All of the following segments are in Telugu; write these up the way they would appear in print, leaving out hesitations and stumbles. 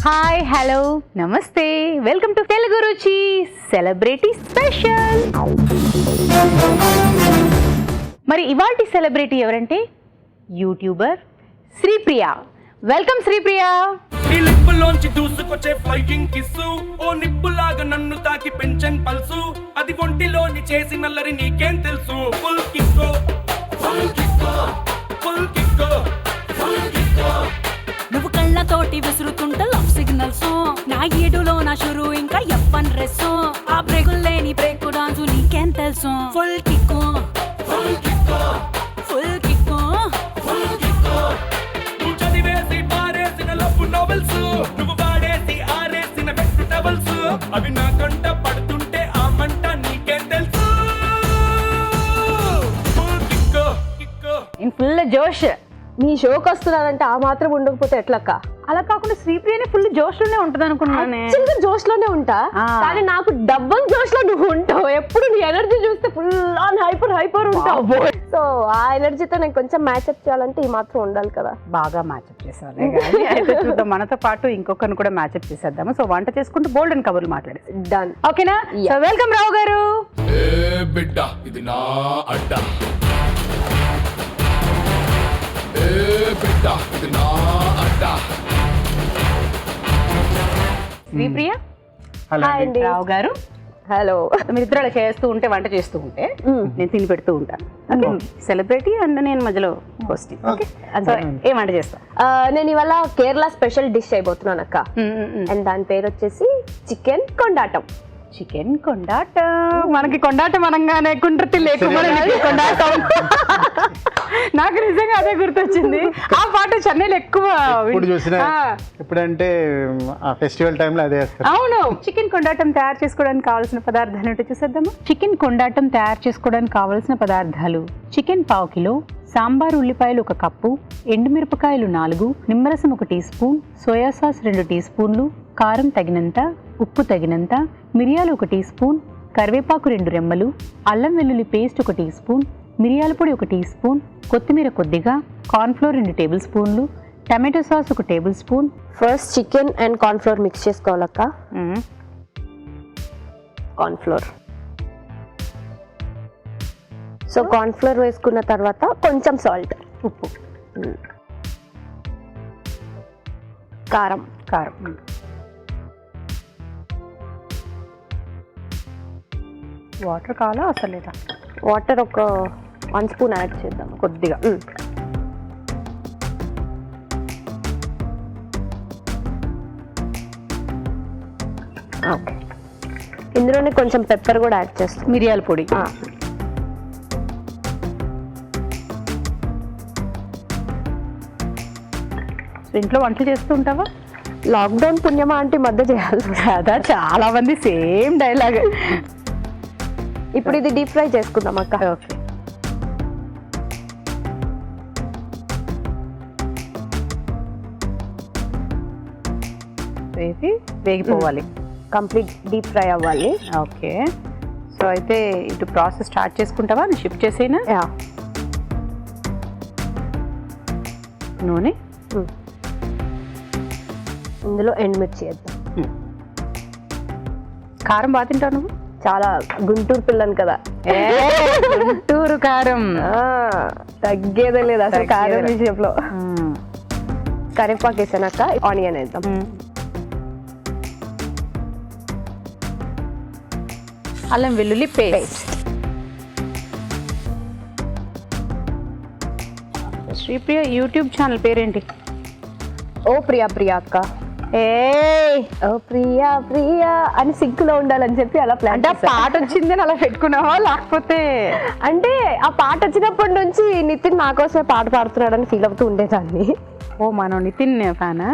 హాయ్ హలో నమస్తే వెల్కమ్ టు తెలుగు రుచి సెలబ్రిటీ స్పెషల్. మరి ఇవాల్టి సెలబ్రిటీ ఎవరంటే యూట్యూబర్ శ్రీప్రియ. వెల్కమ్ శ్రీప్రియ. ఈ లిప్పులోంచి దూసుకొచ్చే ఫ్లైయింగ్ కిస్సు, ఓ నిప్పులాగా నన్ను తాకి పెంచన్ పల్సు, అది ఒంటిలోని చేసి నల్లరి నీకేం తెలుసు. ఫుల్ కిక్కో ఫుల్ కిక్కో ఫుల్ కిక్కో ఫుల్ కిక్కో. నువ్వు కళ్ళతోటి విసురుతుంట లవ్ సిగ్నల్స్, నా ఏడులో నా షురు ఇంకా ఎప్పన్ డ్రెస్, ఆ బ్రేకులు లేని బ్రేక్ డాన్సు నీకేం తెలుసు. ఫుల్ కిక్కు ఫుల్ కిక్కో ఫుల్ కిక్కు ఫుల్ కిక్కో. నువ్వు చదివేసి పారేసిన లవ్ నోవెల్స్, నువ్వు వాడేసి ఆరేసిన బెస్ట్ టవల్స్, అవి నా కంట పడుతుంటే ఆ మంట నీకేం తెలుసు. ఫుల్ కిక్కో కిక్కో. ఇన్ ఫుల్ జోష్. మీ షోకి వస్తున్నానంటే ఆ మాత్రం ఉండకపోతే ఎట్లక్క? అలా కాకుండా శ్రీప్రియని ఫుల్ జోష్ లోనే ఉంటుంది అనుకున్నానే. యాక్చువల్గా జోష్ లోనే ఉంటా, కానీ నాకు డబ్బల్ జోష్ లో నువ్వు ఉంటావు. ఎప్పుడు నీ ఎనర్జీ చూస్తే ఫుల్ ఆన్ హైపర్ ఉంటావు. సో ఆ ఎనర్జీతో నేను కొంచెం మ్యాచ్అప్ చేయాలంటే ఈ మాత్రం ఉండాలి కదా. బాగా మ్యాచ్అప్ చేసేవాళ్ళే కానీ అయితే చూద్దాం, మనతో పాటు ఇంకొకరిని కూడా మ్యాచ్అప్ చేసేద్దాము. సో వంట చేసుకుంటూ బోల్డ్ అండ్ కబుర్లు మాట్లాడేసి డన్. ఓకేనా? సో వెల్కమ్ రావు గారు. ఏ బిడ్డ ఇది నా అడ్డ, ఏ బిడ్డ ఇది నా అడ్డ. శ్రీప్రియ. హాయ్ అండి. రావు గారు. హలో. మీరు ఇద్దరు అలా చేస్తూ ఉంటే, వంట చేస్తూ ఉంటే నేను తిని పెడుతూ ఉంటాను. ఓకే, సెలబ్రిటీ అండ్ నేను మధ్యలో హోస్టింగ్. ఓకే, సో ఏం వంట చేస్తాం? నేను ఇవాళ కేరళ స్పెషల్ డిష్ అయిపోతున్నాను అక్క. అండ్ దాని పేరు వచ్చేసి చికెన్ కొండాటం. చికెన్ కొండాటం. మనకి కొండాటం అనగానే కుండ్రతి లేకుండా కొండాటం. నాకు నిజంగా అదే గుర్తొచ్చింది. ఆ పాట చెన్నైలో ఎక్కువ ఇప్పుడు చూసినా ఎప్పుడంటే ఆ ఫెస్టివల్ టైంలో అదే వేస్తారు. అవును. చికెన్ కొండాటం తయారు చేసుకోవడానికి కావాల్సిన పదార్థాలు ఏంటో చూసేద్దామా? చికెన్ కొండాటం తయారు చేసుకోవడానికి కావాల్సిన పదార్థాలు: చికెన్ 1/2 కిలో, సాంబార్ ఉల్లిపాయలు 1 కప్పు, ఎండుమిరపకాయలు 4, నిమ్మరసం 1 teaspoon, soya sauce 2 tea స్పూన్లు, కారం తగినంత, ఉప్పు తగినంత, మిరియాలు 1 టీ స్పూన్, కరివేపాకు 2 రెమ్మలు, అల్లం వెల్లుల్లి పేస్ట్ 1 టీ స్పూన్, మిరియాల పొడి 1 టీ స్పూన్, కొత్తిమీర కొద్దిగా, కార్న్ఫ్లోర్ 2 టేబుల్ స్పూన్లు, tomato sauce 1 tablespoon. First chicken and cornflour mix చేసుకోవాలక్క. కార్న్ఫ్లోర్. సో కార్న్ఫ్లోర్ వేసుకున్న తర్వాత కొంచెం సాల్ట్, ఉప్పు, కారం. వాటర్ కావాలా అసలు లేదా? వాటర్ ఒక 1 స్పూన్ యాడ్ చేద్దాం కొద్దిగా. ఓకే. ఇందులోనే కొంచెం పెప్పర్ కూడా యాడ్ చేస్తాం. మిరియాల పొడి. ఇంట్లో వంటలు చేస్తూ ఉంటావా? లాక్డౌన్ పుణ్యమా అంటే మధ్య చేయాలి కదా, చాలా మంది సేమ్ డైలాగ్. ఇప్పుడు ఇది డీప్ ఫ్రై చేసుకుందాం అక్క. ఓకే. వేగిపోవాలి, కంప్లీట్ డీప్ ఫ్రై అవ్వాలి. ఓకే. సో అయితే ఇటు ప్రాసెస్ స్టార్ట్ చేసుకుంటావా? నేను షిఫ్ట్ చేసేనా? నూనె, ఇందులో ఎండుమిర్చి వేద్దాం. కారం బాగా తింటావు నువ్వు? చాలా గుంటూరు పిల్లని కదా. గుంటూరు కారం తగ్గేదే లేదు అసలు కారం విషయంలో. కరివేపాకు వేసాక ఆనియన్ వేద్దాం. అల్లం వెల్లుల్లి పేస్ట్. శ్రీప్రియ యూట్యూబ్ ఛానల్ పేరేంటి? ఓ ప్రియా అక్క. ఓ ప్రియా అని సింక్లో ఉండాలని చెప్పి అలా ప్లాన్. అంటే ఆ పాట వచ్చిందని అలా పెట్టుకున్నావా, లేకపోతే? అంటే ఆ పాట వచ్చినప్పటి నుంచి నితిన్ నా కోసమే పాట పాడుతున్నాడని ఫీల్ అవుతూ ఉండేదాన్ని. ఓ మనం నితిన్ ఫ్యానా?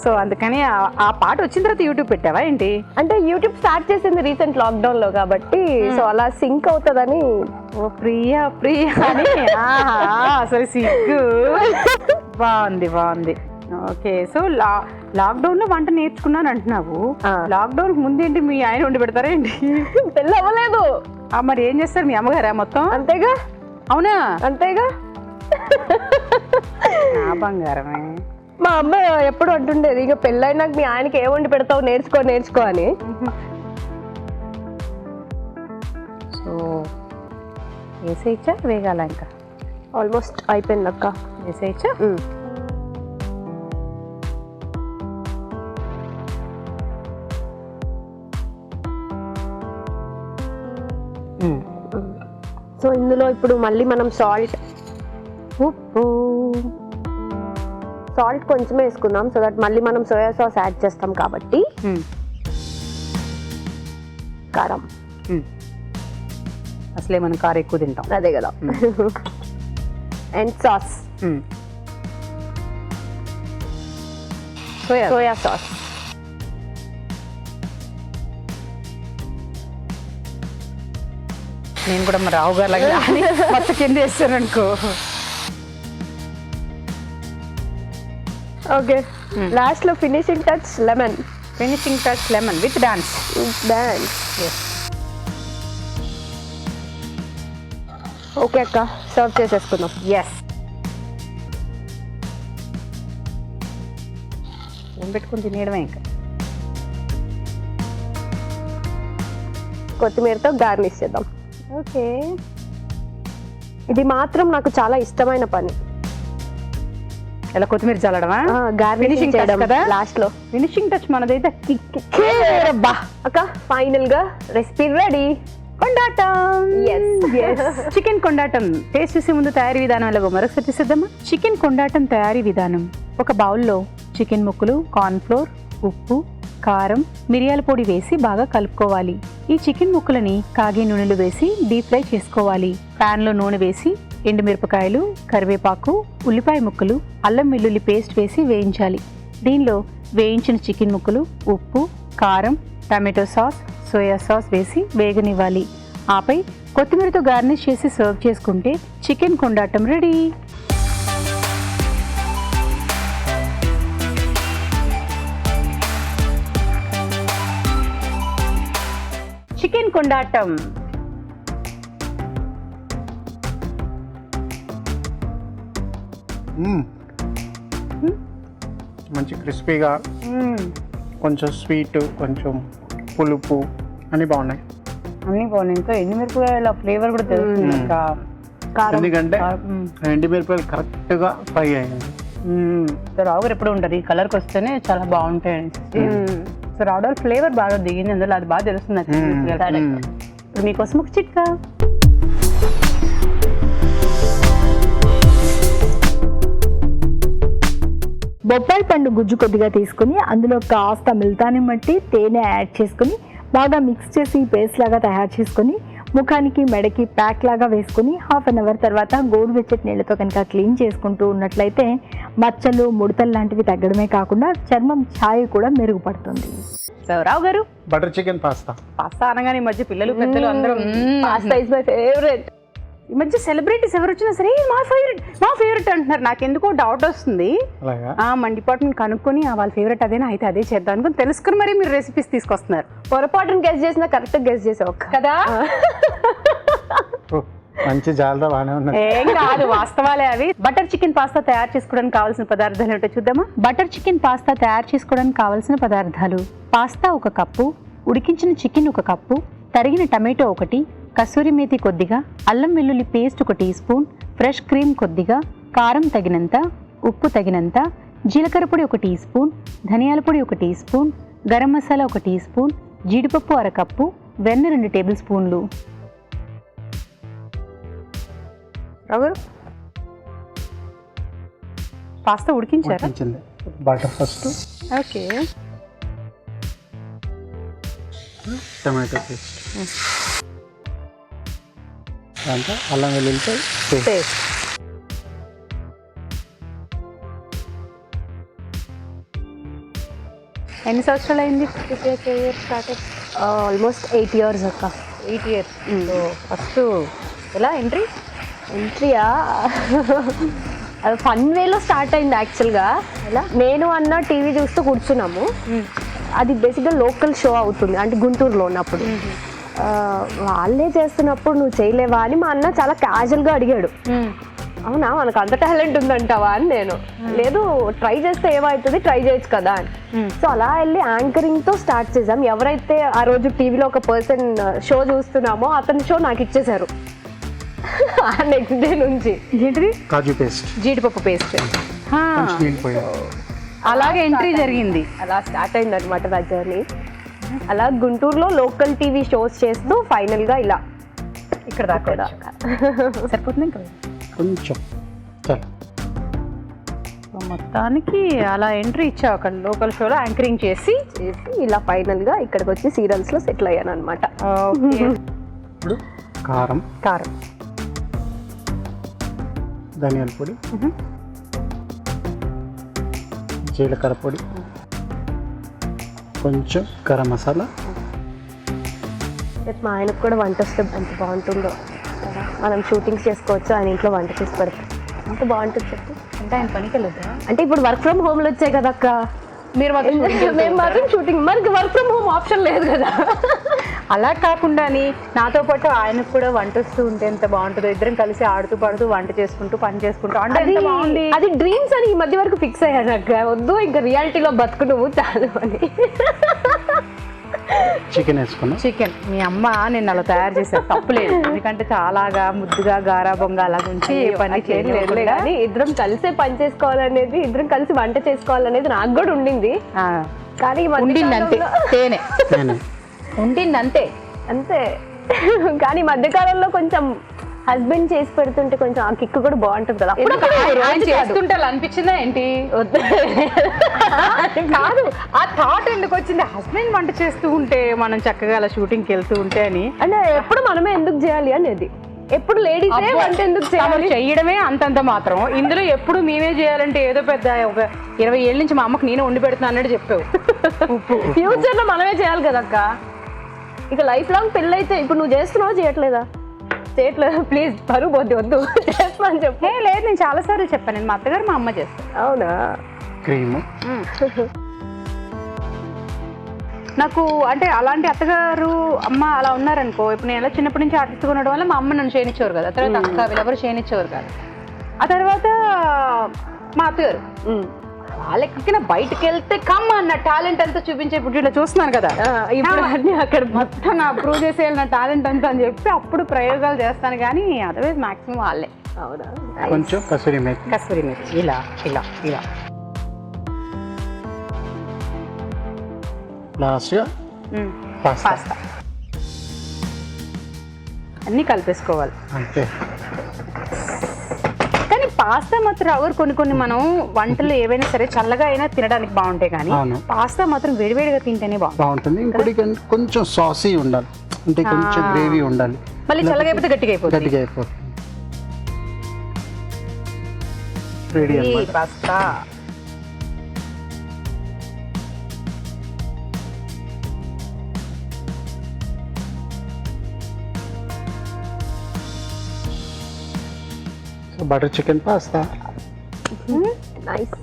సో అందుకని ఆ పాట వచ్చిన తర్వాత యూట్యూబ్ పెట్టావా ఏంటి? అంటే యూట్యూబ్ స్టార్ట్ చేసింది రీసెంట్ లాక్డౌన్ లో కాబట్టి, సో అలా సింక్ అవుతుందని. ఓ ప్రియా అని. అసలు సిగ్గు. బాగుంది. ఓకే. సో లాక్డౌన్ లో వంట నేర్చుకున్నాను అంటున్నావు. లాక్డౌన్ ముందేంటి మీ ఆయన వండి పెడతారా ఏంటి? పెళ్ళి అవ్వలేదు. మరి ఏం చేస్తారు మీ అమ్మగారా మొత్తం? అంతేగా. అవునా? అంతేగా. నా బంగారమే. మా అమ్మ ఎప్పుడు అంటుండేది ఇక పెళ్ళైనాక మీ ఆయనకి ఏ వండి పెడతావు నేర్చుకో అని. సో వేసేయచ్చా వేగాల ఇంకా? ఆల్మోస్ట్ అయిపోయింది అక్క. వేసేయచ్చా? సో ఇందులో ఇప్పుడు మళ్ళీ మనం ఉప్పు సాల్ట్ కొంచెమే వేసుకుందాం, సో దట్ మళ్ళీ మనం సోయా సాస్ యాడ్ చేస్తాం కాబట్టి. కారం, అసలే మనం కారం ఎక్కువ తింటాం. అదే కదా. And sauce, soya sauce. నేను కూడా మా రావు గారు లాగా మొత్తం కింద వేస్తాను అనుకో. ఓకే, లాస్ట్ లో finishing touch lemon. Finishing touch lemon with dance. Okay అక్క, సర్వ్ చేసేసుకుందాం. ఎస్, ఏం పెట్టుకుని తినేయడమే ఇంకా. కొత్తిమీరతో గార్నిష్ చేద్దాం. ఓకే, ఇది మాత్రం నాకు చాలా ఇష్టమైన పని, ఇలా కొత్తిమీర చల్లడమా? గార్నిషింగ్ చేయడం కదా లాస్ట్ లో. ఫినిషింగ్ టచ్ మనదైతే బా అక్క, ఫైనల్ గా రెసిపీ రెడీ. కొండాటం. చికెన్ కొండాటం టేస్ట్ చేసే ముందు తయారీ విధానం ఎలాగో మరొకసారి చూసేద్దామా? చికెన్ కొండాటం తయారీ విధానం: ఒక బౌల్లో చికెన్ ముక్కలు, కార్న్ ఫ్లోర్, ఉప్పు, కారం, మిరియాల పొడి వేసి బాగా కలుపుకోవాలి. ఈ చికెన్ ముక్కలని కాగే నూనెలో వేసి డీప్ ఫ్రై చేసుకోవాలి. పాన్ లో నూనె వేసి ఎండుమిరపకాయలు, కరివేపాకు, ఉల్లిపాయ ముక్కలు, అల్లం వెల్లుల్లి పేస్ట్ వేసి వేయించాలి. దీనిలో వేయించిన చికెన్ ముక్కలు, ఉప్పు, కారం, టమాటో సాస్, సోయా సాస్ వేసి వేగనివ్వాలి. ఆపై కొత్తిమీరతో గార్నిష్ చేసి సర్వ్ చేసుకుంటే చికెన్ కొండాటం రెడీ. చికెన్ కొండాటం. మంచి క్రిస్పీగా, కొంచెం స్వీట్, కొంచెం పులుపు అన్నీ బాగున్నాయి. అన్నీ బాగున్నాయి. ఇంకా ఎండుమిరపకాయల ఫ్లేవర్ కూడా తెలుస్తుంది. ఇంకా ఎందుకంటే ఎండుమిరపకాయలు కరెక్ట్గా ఫ్రై అయ్యింది. రావు గారు ఎప్పుడు ఉంటారు ఈ కలర్కి వస్తేనే చాలా బాగుంటాయి. సో రావడాల ఫ్లేవర్ బాగా దిగింది అందులో, అది బాగా తెలుస్తుంది. ఇప్పుడు మీకోసం ఒక చిట్కా. బొప్పాయి పండు గుజ్జు కొద్దిగా తీసుకుని అందులో కాస్త మిల్తాని మట్టి, తేనె యాడ్ చేసుకుని బాగా మిక్స్ చేసి పేస్ట్ లాగా తయారు చేసుకుని ముఖానికి, మెడకి ప్యాక్ లాగా వేసుకుని హాఫ్ అన్ అవర్ తర్వాత గోరువెచ్చటి నీళ్ళతో కనుక క్లీన్ చేసుకుంటూ ఉన్నట్లయితే మచ్చలు, ముడతలు లాంటివి తగ్గడమే కాకుండా చర్మం ఛాయ కూడా మెరుగుపడుతుంది. సో రావు గారు, బటర్ చికెన్ పాస్తా. పాస్తా అనగానే ఈ మధ్య పిల్లలు పెద్దలు అందరూ పాస్తా ఇస్ మై ఫేవరెట్. ఈ మధ్య సెలబ్రిటీస్ ఎవరు వచ్చినా సరే మా ఫేవరెట్ అంటున్నారు. నాకు ఎందుకో డౌట్ వస్తుంది. అలాగా మన డిపార్ట్మెంట్ కనుక్కొని వాళ్ళ ఫేవరెట్ అదేనా, అయితే అదే చేద్దాం అనుకుని తెలుసుకుని మరి మీరు రెసిపీస్ తీసుకొస్తున్నారు. పొరపాటును గెస్ చేసినా కరెక్ట్ గెస్ చేసావు కదా. మంచి జాలరా బాగానే ఉన్నది. ఏం కాదు, వాస్తవాలే అవి. బటర్ చికెన్ పాస్తా తయారు చేసుకోవడానికి కావాల్సిన పదార్థాలు ఏంటో చూద్దామా? బటర్ చికెన్ పాస్తా తయారు చేసుకోవడానికి కావాల్సిన పదార్థాలు: పాస్తా 1 కప్పు, ఉడికించిన చికెన్ 1 కప్పు, తరిగిన టమాటో 1, కసూరి మేతి కొద్దిగా, అల్లం వెల్లుల్లి paste 1 teaspoon, fresh cream కొద్దిగా, కారం తగినంత, ఉప్పు తగినంత, జీలకర్ర పొడి 1 టీ స్పూన్, ధనియాల పొడి 1 teaspoon, garam masala 1 teaspoon, జీడిపప్పు 1/2 కప్పు, వెన్న 2 టేబుల్ స్పూన్లు. పాస్తా ఉడికించారా? Butter first, okay, tomato paste, దాంట్లో అల్లం వెల్లుల్లి పేస్ట్. ఎన్ని సంవత్సరాలు అయింది స్టార్ట్? ఆల్మోస్ట్ 8 years అక్క. 8 years. ఫస్ట్ ఎలా ఎంట్రీయా ఫన్ వేలో స్టార్ట్ అయింది యాక్చువల్గా. నేను అన్న టీవీ చూస్తూ కూర్చున్నాము. అది బేసిక్గా లోకల్ షో అవుతుంది, అంటే గుంటూరులో ఉన్నప్పుడు. వాళ్ళే చేస్తున్నప్పుడు నువ్వు చేయలేవా అని మా అన్న చాలా క్యాజువల్గా అడిగాడు. అవునా మనకు అంత టాలెంట్ ఉందంటావా అని నేను, లేదు ట్రై చేస్తే ఏమవుతుంది, ట్రై చేయొచ్చు కదా అని. సో అలా వెళ్ళి యాంకరింగ్ తో స్టార్ట్ చేసాం. ఎవరైతే ఆ రోజు టీవీలో ఒక పర్సన్ షో చూస్తున్నామో అతని షో నాకు ఇచ్చేసారు. నెక్స్ట్ డే నుంచి ఏంటిది? కాజు పేస్ట్, జీడిపప్పు పేస్ట్. నీళ్ళు పోయాలి. అలాగే ఎంట్రీ జరిగింది. అలా స్టార్ట్ అయింది అనమాట నా జర్నీ. అలా గుంటూరులో లోకల్ టీవీ షోస్ చేస్తూ ఫైనల్ గా ఇలా ఇక్కడ దాకా సరిపోతుంది. ఇంకా కొంచెం చాలు. మొత్తానికి అలా ఎంట్రీ ఇచ్చావు అక్కడ లోకల్ షోలో యాంకరింగ్ చేసి ఇలా ఫైనల్ గా ఇక్కడికి వచ్చి సీరియల్స్ లో సెటిల్ అయ్యాను అనమాట. ఇప్పుడు కారం, కారం, ధనియాల పొడి, జీలకర్ర పొడి, కొంచెం గరం మసాలా. మా ఆయనకు కూడా వంట వస్తే ఎంత బాగుంటుందో కదా. మనం షూటింగ్స్ చేసుకోవచ్చు, ఆయన ఇంట్లో వంట చేసి పెడతాం. ఎంత బాగుంటుంది చెప్పు. అంటే ఆయన పనికి వెళ్ళొద్దా? అంటే ఇప్పుడు వర్క్ ఫ్రమ్ హోమ్లు వచ్చాయి కదా అక్క, మీరు మేము మాత్రం షూటింగ్, మనకి వర్క్ ఫ్రమ్ హోమ్ ఆప్షన్ లేదు కదా. అలా కాకుండా నాతో పాటు ఆయనకు కూడా వంట వస్తూ ఉంటే ఎంత బాగుంటుందో. ఇద్దరం కలిసి ఆడుతూ పాడుతూ వంట చేసుకుంటూ పని చేసుకుంటూ అంటే ఎంత బాగుంది. అది డ్రీమ్స్ అని ఈ మధ్య వరకు ఫిక్స్ అయ్యాను అక్క. వద్దు ఇంకా రియాలిటీలో బతుకు నువ్వు చాలు అని. చికెన్ వేసుకున్నాం. చికెన్ మీ అమ్మ నేను అలా తయారు చేశాను, తప్పులేదు. ఎందుకంటే చాలాగా ముద్దుగా గారాబంగా అలా ఉంచి పని చేయలేదు. కానీ ఇద్దరం కలిసే పని చేసుకోవాలనేది, ఇద్దరం కలిసి వంట చేసుకోవాలనేది నాకు కూడా ఉండింది. కానీ ఉండింది అంతే, తేనె ఉండింది అంతే అంతే. కానీ మధ్యకాలంలో కొంచెం హస్బెండ్ చేసి పెడుతుంటే కొంచెం ఆ కిక్ కూడా బాగుంటుంది కదా. ఆయన చేస్తుంటే అలా అనిపించిందా ఏంటి? కాదు, ఆ థాట్ ఎందుకు వచ్చింది హస్బెండ్ వంట చేస్తూ ఉంటే మనం చక్కగా అలా షూటింగ్కి వెళ్తూ ఉంటే అని? అంటే ఎప్పుడు మనమే ఎందుకు చేయాలి అనేది, ఎప్పుడు లేడీసే వంట ఎందుకు చేయాలి, చేయడమే అంతంత మాత్రం. ఇందులో ఎప్పుడు మేమే చేయాలంటే ఏదో పెద్ద ఒక 20 ఏళ్ళ నుంచి మా అమ్మకి నేనే వండి పెడుతున్నా అన్నట్టు చెప్పావు. ఫ్యూచర్ లో మనమే చేయాలి కదా అక్క. ఇక లైఫ్ లాంగ్ పెళ్ళైతే ఇప్పుడు నువ్వు చేస్తున్నావా చేయట్లేదా? చేయట్లేదు, ప్లీజ్ పరువు పోద్ది, వద్దు చేస్తాను చెప్పు. లేదు, నేను చాలా సార్లు చెప్పాను, నేను మా అత్తగారు మా అమ్మ చేస్తాను. అవునా? క్రీమ్ నాకు అంటే అలాంటి అత్తగారు అమ్మ అలా ఉన్నారనుకో. ఇప్పుడు నేను ఎలా చిన్నప్పటి నుంచి ఆర్టిస్ట్గా ఉండడం వల్ల మా అమ్మ నన్ను చేయనిచ్చేవారు కదా. తర్వాత అక్క వీళ్ళెవరు చేయనిచ్చేవారు కాదు. ఆ తర్వాత మా అత్తగారు వాళ్ళెక్కిన బయటకు వెళ్తే కమ్మ అన్న టాలెంట్ అంతా చూపించే. ఇప్పుడు ఇట్లా చూస్తున్నాను కదా, ఇప్పుడు అన్ని అక్కడ మొత్తం నా ప్రూవ్ చేసేయాలి నా టాలెంట్ అంతా అని చెప్పి అప్పుడు ప్రయోగాలు చేస్తాను. కానీ అదర్వైజ్ మాక్సిమం వాళ్ళే. అవునా? కొంచెం కసూరి మేతి, కస్తూరి మేతి ఇలా ఇలా ఇలా లాస్ట్గా పాస్తా పాస్తా అన్నీ కలిపేసుకోవాలి అంతే. కానీ పాస్తా మాత్రం ఎవరు కొన్ని మనం వంటలు ఏవైనా సరే చల్లగా అయినా తినడానికి బాగుంటాయి. కానీ పాస్తా మాత్రం వేడివేడిగా తింటేనే బాగుంటుంది. ఇంకోటి కొంచెం సాసీ ఉండాలి, అంటే కొంచెం గ్రేవీ ఉండాలి. మళ్ళీ చల్లగా అయిపోతే గట్టిగా అయిపోతుంది. రెడీ ఈ pasta butter chicken pasta. Nice.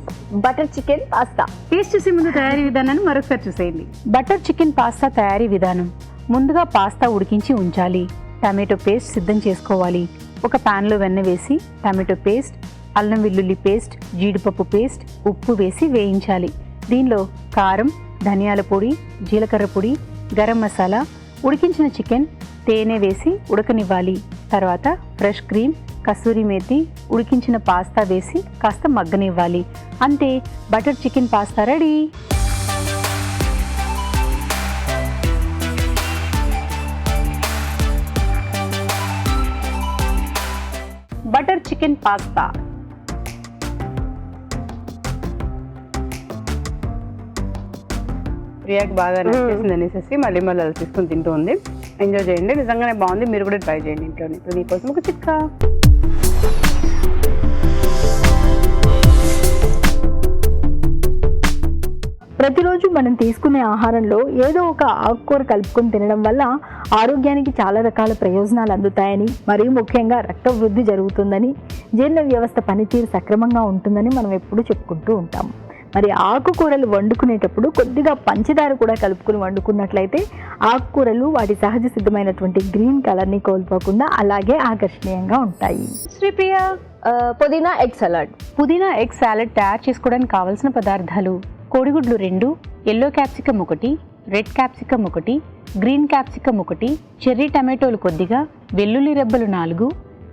Butter chicken pasta taste చేసే ముందు తయారీ విధానాన్ని మరొకసారి చూసేయండి. బటర్ చికెన్ పాస్తా తయారీ విధానం. ముందుగా పాస్తా ఉడికించి ఉంచాలి. టమాటో పేస్ట్ సిద్ధం చేసుకోవాలి. ఒక ప్యాన్లో వెన్న వేసి టమాటో పేస్ట్, అల్లం వెల్లుల్లి పేస్ట్, జీడిపప్పు పేస్ట్, ఉప్పు వేసి వేయించాలి. దీనిలో కారం, ధనియాల పొడి, జీలకర్ర పొడి, గరం మసాలా, ఉడికించిన చికెన్, తేనె వేసి ఉడకనివ్వాలి. తర్వాత ఫ్రెష్ క్రీమ్, కసూరి మేతి, ఉడికించిన పాస్తా వేసి కాస్త మగ్గనివ్వాలి. అంతే, butter chicken pasta ready. Butter chicken pasta. ప్రియాకి బాగా నచ్చేసింది అనేసి మళ్ళీ అలా తీసుకుని తింటూ ఉంది. ఎంజాయ్ చేయండి, నిజంగానే బాగుంది. మీరు కూడా ట్రై చేయండి ఇంట్లోనే. ఇప్పుడు మీకోసం ఒక చిట్కా. ప్రతిరోజు మనం తీసుకునే ఆహారంలో ఏదో ఒక ఆకుకూర కలుపుకొని తినడం వల్ల ఆరోగ్యానికి చాలా రకాల ప్రయోజనాలు అందుతాయని, మరియు ముఖ్యంగా రక్త వృద్ధి జరుగుతుందని, జీర్ణ వ్యవస్థ పనితీరు సక్రమంగా ఉంటుందని మనం ఎప్పుడూ చెప్పుకుంటూ ఉంటాము. మరి ఆకుకూరలు వండుకునేటప్పుడు కొద్దిగా పంచదార కూడా కలుపుకుని వండుకున్నట్లయితే ఆకుకూరలు వాటి సహజ సిద్ధమైనటువంటి గ్రీన్ కలర్ని కోల్పోకుండా అలాగే ఆకర్షణీయంగా ఉంటాయి. శ్రీప్రియ, పుదీనా ఎగ్ సలాడ్. పుదీనా ఎగ్ సాలడ్ తయారు చేసుకోవడానికి కావలసిన పదార్థాలు: కోడిగుడ్లు 2, yellow capsicum 1, red capsicum 1, green capsicum 1, cherry టమాటోలు కొద్దిగా, వెల్లుల్లి రెబ్బలు 4,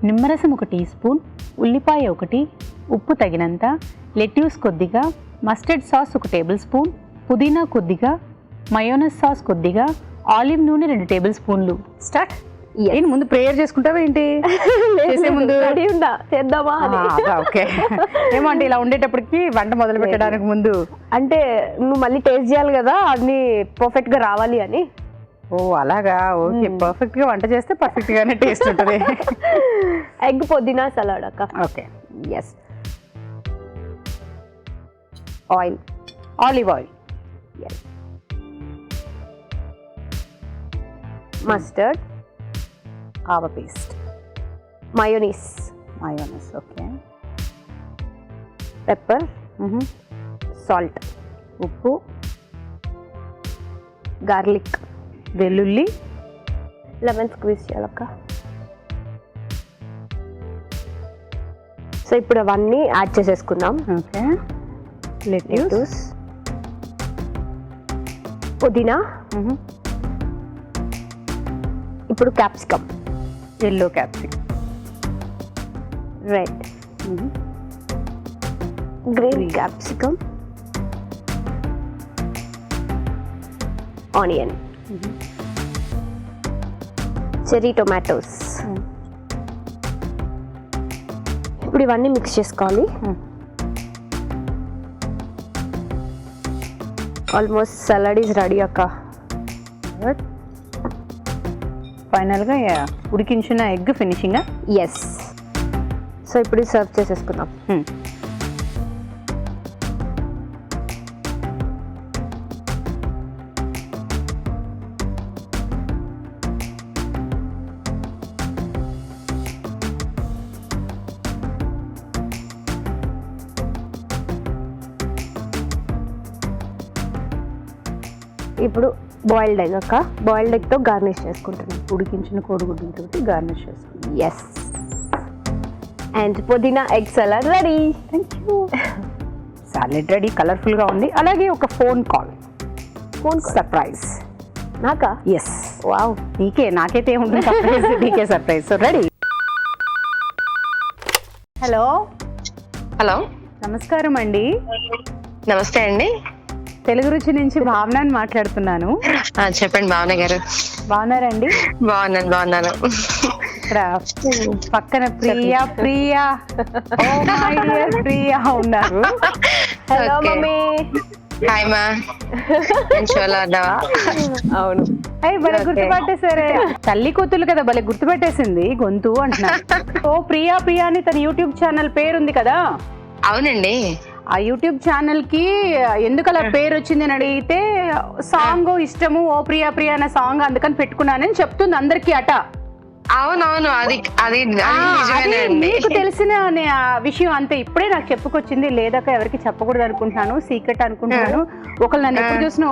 నిమ్మరసం 1 టీ స్పూన్, ఉల్లిపాయ 1, ఉప్పు తగినంత, లెట్యూస్ కొద్దిగా, మస్టర్డ్ సాస్ 1 టేబుల్ స్పూన్, పుదీనా కొద్దిగా, మయోనస్ సాస్ కొద్దిగా, ఆలివ్ నూనె 2 టేబుల్ స్పూన్లు. స్టార్ట్. ఏంటి ముందు ప్రేయర్ చేసుకుంటావా ఏంటి? చేసే ముందు రెడీ ఉందా, చేద్దామా అని. ఓకే. ఏమో అంటే ఇలా ఉండేటప్పటికి వంట మొదలు పెట్టడానికి ముందు అంటే నువ్వు మళ్ళీ టేస్ట్ చేయాలి కదా, అన్ని పర్ఫెక్ట్ గా రావాలి అని. ఓ అలాగా, ఓకే. పర్ఫెక్ట్ గా వంట చేస్తే పర్ఫెక్ట్ గానే టేస్ట్ ఉంటుంది. ఎగ్ పుదీనా సలాడ్ అక్క. Okay. Yes. Oil, olive oil, mustard, ఆవ paste, mayonnaise, mayonnaise, okay, pepper, salt, ఉప్పు, గార్లిక్, వెల్లుల్లి, లెమన్ స్క్వీజ్ చేయాలక్క. సో ఇప్పుడు అవన్నీ యాడ్ చేసేసుకుందాం. ఓకే. లెట్యూస్, పుదీనా, ఇప్పుడు capsicum, yellow capsicum, red, green capsicum, onion, cherry tomatoes. ఇప్పుడు ఇవన్నీ మిక్స్ చేసుకోవాలి. ఆల్మోస్ట్ సలాడ్ ఈజ్ రెడీ అక్క. ఫైనల్గా ఉడికించిన ఎగ్ ఫినిషింగ్. ఎస్. సో ఇప్పుడు సర్వ్ చేసేసుకుందాం. ఇప్పుడు బాయిల్డ్ ఎగ్ అక్క. బాయిల్డ్ ఎగ్తో గార్నిష్ చేసుకుంటున్నాం. ఉడికించిన కోడిగుడ్డుతో గార్నిష్ చేసుకుంటాం. ఎస్. అండ్ పుదీనా egg salad ready. Thank you. Salad ready, కలర్ఫుల్గా ఉంది. అలాగే ఒక ఫోన్ కాల్. సర్ప్రైజ్. నాకా? ఎస్. వావ్. నీకే, నాకైతే ఏముంటుంది సర్ప్రైజ్, నీకే surprise. So ready. Hello. Hello, నమస్కారం అండి. నమస్తే అండి. తెలుగు రుచి నుంచి భావనాని మాట్లాడుతున్నాను. చెప్పండి భావన గారు. బాగున్నారండి? బాగున్నాను. ఇక్కడ పక్కన Priya oh my dear Priya ఉన్నారు. Hello mummy. హాయ్ మా. అవును. అయ్యి భలే గుర్తుపట్టేసరే. తల్లి కూతురు కదా, భలే గుర్తుపెట్టేసింది గొంతు అంటున్నా. ఓ ప్రియా అని తన యూట్యూబ్ ఛానల్ పేరుంది కదా. అవునండి. ఆ యూట్యూబ్ ఛానల్ కి ఎందుకు అలా పేరు వచ్చింది అని అడిగితే సాంగ్ ఇష్టము, ఓ ప్రియా అనే సాంగ్ అందుకని పెట్టుకున్నానని చెప్తుంది అందరికి అట. అవునవును, అది మీకు తెలిసిన విషయం అంతే. ఇప్పుడే నాకు చెప్పుకొచ్చింది, లేదాక ఎవరికి చెప్పకూడదు అనుకుంటున్నాను, సీక్రెట్ అనుకుంటున్నాను. ఒకళ్ళు నన్ను ఎప్పుడు చూసినా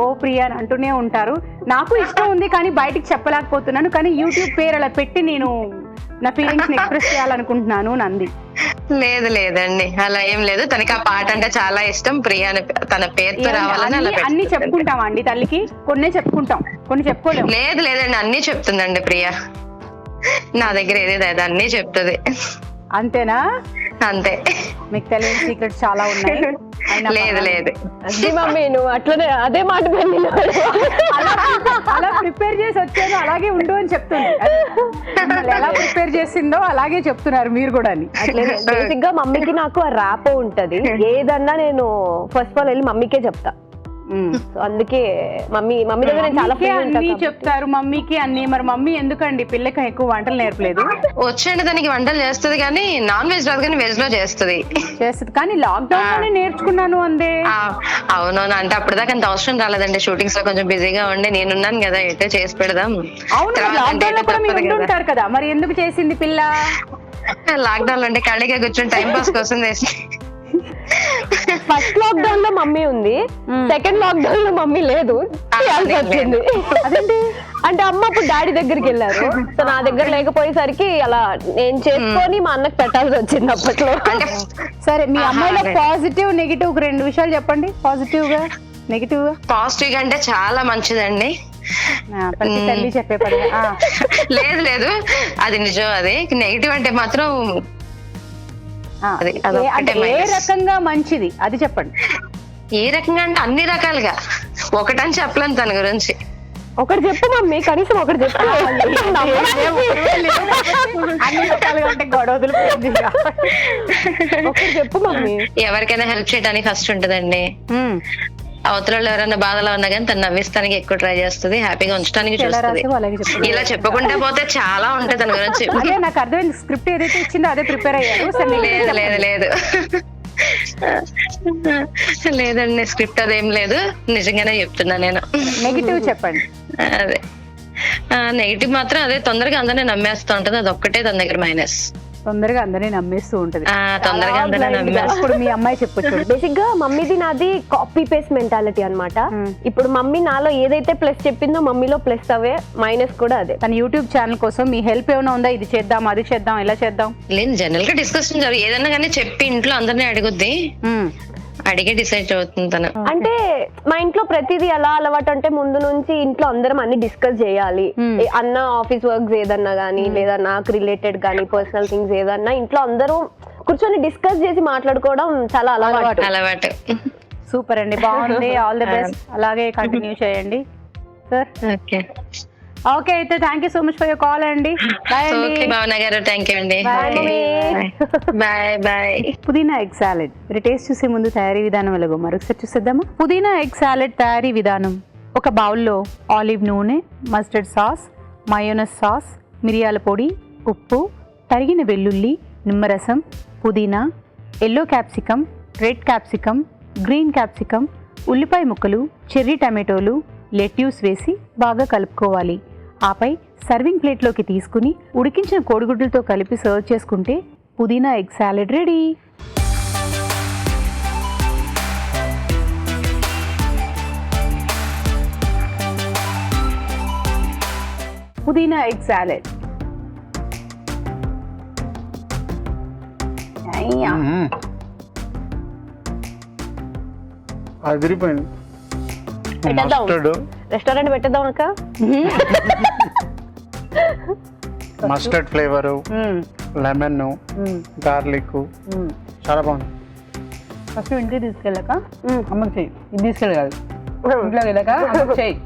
ఓ ప్రియా అని అంటూనే ఉంటారు. నాకు ఇష్టం ఉంది కానీ బయటికి చెప్పలేకపోతున్నాను. కానీ యూట్యూబ్ పేరు అలా పెట్టి నేను నా ఫీలింగ్స్ ఎక్స్ప్రెస్ చేయాలనుకుంటున్నాను నంది. లేదండి, అలా ఏం లేదు. తనకి ఆ పాట అంటే చాలా ఇష్టం. ప్రియా తన పేరుతో రావాలని అన్ని చెప్పుకుంటాం అండి తల్లికి. కొన్ని చెప్పుకుంటాం, కొన్ని చెప్పుకోలేము. లేదండి, అన్ని చెప్తుందండి ప్రియా. నా దగ్గర ఏదేది అన్ని చెప్తుంది. అంతేనా? అంతే. మీకు తెలియని సీక్రెట్స్ చాలా ఉన్నాయి. లేదు అది మమ్మీ, నువ్వు అట్లనే అదే మాట అలా ప్రిపేర్ చేసి వచ్చాను, అలాగే ఉండు అని చెప్తుంది. ఎలా ప్రిపేర్ చేసిందో అలాగే చెప్తున్నారు మీరు కూడా అని. బేసిక్ గా మమ్మీకి నాకు ఆ ర్యాప్ ఉంటది. ఏదన్నా నేను ఫస్ట్ ఆఫ్ ఆల్ వెళ్ళి మమ్మీకే చెప్తా. సో అందుకే మమ్మీ దగ్గర నేను చాలా అన్ని చెప్తారు. మమ్మీకి అన్ని. మరి మమ్మీ ఎందుకండి పిల్లకి ఎక్కువ వంటలు నేర్పలేదు? వచ్చండి, దానికి వంటలు చేస్తుంది కానీ నాన్ వెజ్ రాదు, కానీ వెజ్ లో చేస్తుంది. కానీ లాక్డౌన్ లోనే నేర్చుకున్నాను అందే. అవునవును, అంటే అప్పటిదాకా అంత అవసరం రాలేదండి. షూటింగ్స్ లో కొంచెం బిజీగా ఉండి నేనున్నాను కదా, ఎట్లా చేసి పెడదాం. అవును, లాక్డౌన్ లో కూడా మీరు ఉంటారు కదా, మరి ఎందుకు చేసింది పిల్ల? లాక్డౌన్ లో ఉంటే ఖాళీగా కూర్చొని టైం పాస్ కోసం ఫస్ట్ లాక్డౌన్ లో మమ్మీ ఉంది, సెకండ్ లాక్డౌన్ లో మమ్మీ లేదు, చేయాల్సి వచ్చింది. అదేంటి అంటే అమ్మ అప్పుడు డాడీ దగ్గరికి వెళ్ళారు, సో నా దగ్గర లేకపోయేసరికి అలా నేను చేసుకొని మా అన్నకు పెట్టాల్సి వచ్చింది అప్పట్లో. సరే మీ అమ్మాయిలో పాజిటివ్ నెగిటివ్ 2 విషయాలు చెప్పండి. పాజిటివ్ గా నెగిటివ్ గా. పాజిటివ్ గా అంటే చాలా మంచిదండి. ప్రతి తల్లి చెప్పే పని. లేదు అది నిజం. అది నెగిటివ్ అంటే మాత్రం అంటే ఏ రకంగా మంచిది అది చెప్పండి. ఏ రకంగా అంటే అన్ని రకాలుగా, ఒకటని చెప్పలేను తన గురించి. ఒకటి చెప్పు మమ్మీ, కనీసం ఒకటి చెప్పు. అన్ని రకాలుగా అంటే గొడవలు ఒకటి చెప్పు మమ్మీ. ఎవరికైనా హెల్ప్ చేయడానికి ఫస్ట్ ఉంటదండి. అవతల ఎవరైనా బాధలో ఉన్నా కానీ తను నవ్విస్తానికి ఎక్కువ ట్రై చేస్తుంది, హ్యాపీగా ఉంచడానికి చూస్తుంది. ఇలా చెప్పుకుంటే పోతే చాలా ఉంటాయి తన గురించి. అదే నాకు అర్థమైంది, స్క్రిప్ట్ ఏదైతే ఇచ్చిందో అదే ప్రిపేర్ అయ్యారు. లేదు లేదండి, స్క్రిప్ట్ అదేం లేదు, నిజంగానే చెప్తున్నా నేను. నెగిటివ్ చెప్పండి. అదే నెగిటివ్ మాత్రం అదే తొందరగా అందరినీ నమ్మేస్తూ ఉంటుంది, అది ఒక్కటే తన దగ్గర మైనస్. తొందరగా అందరినీ నమ్మేస్తూ ఉంటది. తొందరగా అందరినీ నమ్మేస్తుంది. ఇప్పుడు మీ అమ్మాయి చెప్పొచ్చు. బేసిక్ గా మమ్మీది నాది కాపీ పేస్ట్ మెంటాలిటీ అన్నమాట. ఇప్పుడు మమ్మీ నాలో ఏదైతే ప్లస్ చెప్పిందో మమ్మీలో ప్లస్ అవే, మైనస్ కూడా అదే. తన యూట్యూబ్ ఛానల్ కోసం మీ హెల్ప్ ఏమైనా ఉందా? ఇది చేద్దాం, అది చేద్దాం, ఇలా చేద్దాం? లేదు, జనరల్ గా డిస్కషన్ జరుగుతుంది. ఏదన్నా కానీ చెప్పి ఇంట్లో అందరినీ అడుగుద్ది, అడిగే డిసైడ్ అవుతుంది తను. అంటే మా ఇంట్లో ప్రతిదీ ఎలా అలవాటు అంటే ముందు నుంచి ఇంట్లో అందరం అన్ని డిస్కస్ చేయాలి. అన్న ఆఫీస్ వర్క్స్ ఏదన్నా గానీ, లేదా నాకు రిలేటెడ్ గానీ, పర్సనల్ థింగ్స్ ఏదన్నా ఇంట్లో అందరూ కూర్చొని డిస్కస్ చేసి మాట్లాడుకోవడం చాలా అలవాటు. సూపర్ అండి, బాగుంది. ఆల్ ది బెస్ట్, అలాగే కంటిన్యూ చేయండి సార్. ఓకే అయితే thank you so much for your call అండి. బాయ్ అండి. భావన గారు, థ్యాంక్ యూ అండి. బాయ్. పుదీనా ఎగ్ సాలెడ్. మీరు టేస్ట్ చూసే ముందు తయారీ విధానం ఎలాగో మరొకసారి చూసేద్దామా? పుదీనా ఎగ్ సాలెడ్ తయారీ విధానం: ఒక బౌల్లో ఆలివ్ నూనె, మస్టర్డ్ సాస్, మయోనస్ సాస్, మిరియాల పొడి, ఉప్పు, తరిగిన వెల్లుల్లి, నిమ్మరసం, పుదీనా, yellow capsicum, red capsicum, green capsicum, ఉల్లిపాయ ముక్కలు, చెర్రీ టమాటోలు, లెట్యూస్ వేసి బాగా కలుపుకోవాలి. ఆపై సర్వింగ్ ప్లేట్లోకి తీసుకుని ఉడికించిన కోడిగుడ్లతో కలిపి సర్వ్ చేసుకుంటే పుదీనా ఎగ్ సాలెడ్ రెడీ. పుదీనా ఎగ్ సాలెడ్. అదిరిపోయింది. రెస్టారెంట్ పెట్టేద్దాం అక్క. మస్టర్డ్ ఫ్లేవర్, లెమన్, గార్లిక్, చాలా బాగుంది. ఫస్ట్ ఇంటికి తీసుకెళ్ళాక అమ్మకి చెయ్యి, ఇది తీసుకెళ్ళాలి ఇంట్లోకి వెళ్ళాక అమ్మకి చెయ్యి.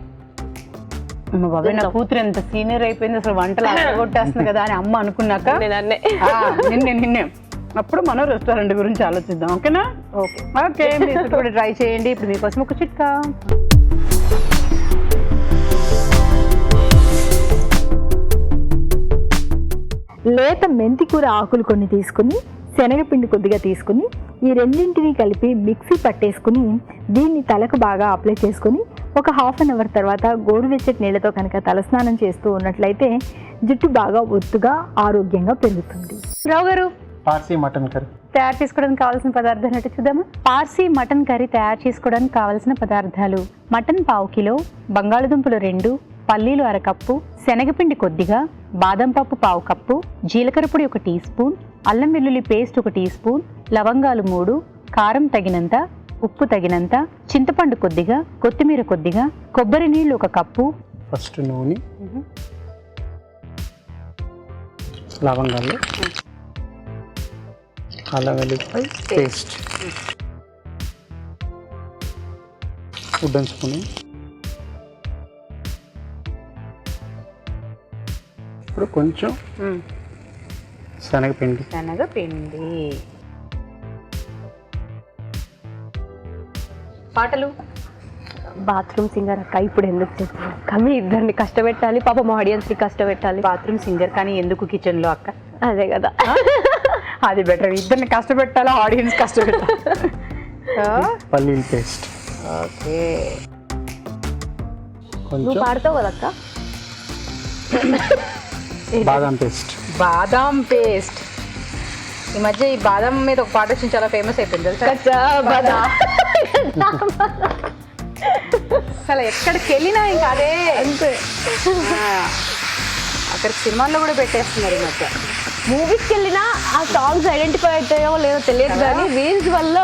అమ్మ బాబాయ్, నా కూతురు ఎంత సీనియర్ అయిపోయింది, అసలు వంటలు కొట్టేస్తుంది కదా అని అమ్మ అనుకున్నాక నిన్నే అప్పుడు మనం రెస్టారెంట్ గురించి ఆలోచిద్దాం. ఓకేనా? ఓకే మీరు కూడా ట్రై చేయండి. ఇప్పుడు మీకోసం ఒక చిట్కా. లేత మెంతి కూర ఆకులు కొన్ని తీసుకుని, శనగపిండి కొద్దిగా తీసుకుని, ఈ రెండింటిని కలిపి మిక్సీ పట్టేసుకుని దీన్ని తలకు బాగా అప్లై చేసుకుని ఒక హాఫ్ అన్ అవర్ తర్వాత గోరువెచ్చటి నీళ్ళతో కనుక తలస్నానం చేస్తూ ఉన్నట్లయితే జుట్టు బాగా ఒత్తుగా ఆరోగ్యంగా పెరుగుతుంది. రావు గారు, పార్సీ మటన్ కర్రీ తయారు చేసుకోవడానికి కావాల్సిన పదార్థాలు ఏంటో చూద్దామా? పార్సీ మటన్ కర్రీ తయారు చేసుకోవడానికి కావాల్సిన పదార్థాలు: మటన్ 1/2 కిలో, బంగాళదుంపలు 2, పల్లీలు 1/2 కప్పు, శనగపిండి కొద్దిగా, బాదం పప్పు 1/2 కప్పు, జీలకర్ర పొడి 1 టీ స్పూన్, అల్లం వెల్లుల్లి పేస్ట్ 1 టీ స్పూన్, లవంగాలు 3, కారం తగినంత, ఉప్పు తగినంత, చింతపండు కొద్దిగా, కొత్తిమీర కొద్దిగా, కొబ్బరి నీళ్ళు 1 కప్పు. ఫస్ట్ నూనె, లవంగాలు, అల్లం వెల్లుల్లి పేస్ట్, ఉడ్డంచుకుని ఇప్పుడు కొంచెం శనగపిండి, పాటలు. బాత్రూమ్ సింగర్ అక్క. ఇప్పుడు ఎందుకు చెప్పాను కమి, ఇద్దరిని కష్టపెట్టాలి, పాపం ఆడియన్స్ ని కష్టపెట్టాలి. బాత్రూమ్ సింగర్ కానీ ఎందుకు కిచెన్ లో అక్క? అదే కదా, అది బెటర్. ఇద్దరిని కష్టపెట్టాలా, ఆడియన్స్ కష్టపెట్టాలి. పల్లీల పేస్ట్, ఓకే. నువ్వు కొంచెం పాడతావు కదక్క. బాదం పేస్ట్, బాదాం పేస్ట్ ఈ మధ్య ఈ బాదం మీద ఒక పాట వచ్చింది, చాలా ఫేమస్ అయిపోయింది తెలుసా? కచ్చా బాదాం. అసలు ఎక్కడికి వెళ్ళినా ఇంకా అదే అంతే. అక్కడ సినిమాల్లో కూడా పెట్టేస్తున్నారు ఈ మధ్య. మూవీస్కి వెళ్ళినా ఆ సాంగ్స్ ఐడెంటిఫై అవుతాయో లేదో తెలియదు కానీ రీల్స్ వల్ల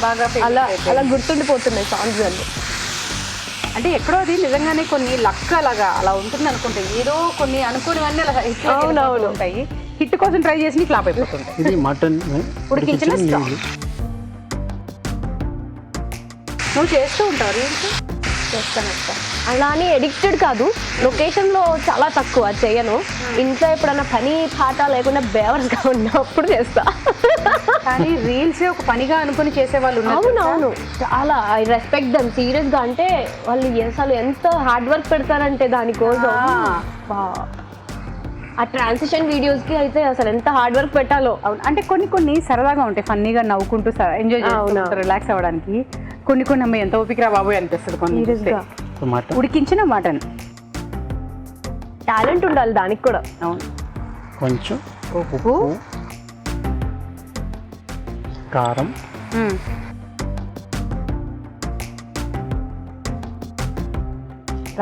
బాగా అలా అలా గుర్తుండిపోతున్నాయి సాంగ్స్ అన్ని. అంటే ఎక్కడో అది నిజంగానే కొన్ని లక్ అలాగా అలా ఉంటుంది అనుకుంటే, ఏదో కొన్ని అనుకోనివన్నీ అలా hit లోకి వెళ్ళిపోతూ ఉంటాయి. హిట్ కోసం ట్రై చేసి ఫ్లాప్ అయిపోతుంటాయి. ఇది మటన్ ఉడికించిన స్టాక్. నువ్వు చేస్తూ ఉంటావు రీల్స్? చేస్తాను. అలా అని ఎడిక్టెడ్ కాదు, లొకేషన్లో చాలా తక్కువ చేయను. ఇంట్లో ఎప్పుడన్నా పని పాట లేకుండా బేవర్స్గా ఉన్నప్పుడు చేస్తా. కానీ రీల్స్ ఒక పనిగా అనుకుని చేసే వాళ్ళు ఉన్నారు. అవునవును, చాలా ఐ రెస్పెక్ట్ దమ్ సీరియస్గా. అంటే వాళ్ళు అసలు ఎంత హార్డ్ వర్క్ పెడతారంటే దానికోసం. ఆ ట్రాన్సిషన్ వీడియోస్కి అయితే అసలు ఎంత హార్డ్ వర్క్ పెట్టాలో. అవును, అంటే కొన్ని సరదాగా ఉంటాయి, ఫన్నీగా నవ్వుకుంటూ ఎంజాయ్ చేస్తూ రిలాక్స్ అవ్వడానికి. కొన్ని అమ్మాయి ఎంత ఓపికరా బాబోయ్ అనిపిస్తుంది కొన్ని. సీరియస్గా ఉడికించిన మటన్ టాలెంట్ ఉండాలి దానికి కూడా. అవును. కొంచెం ఉప్పు, కారం,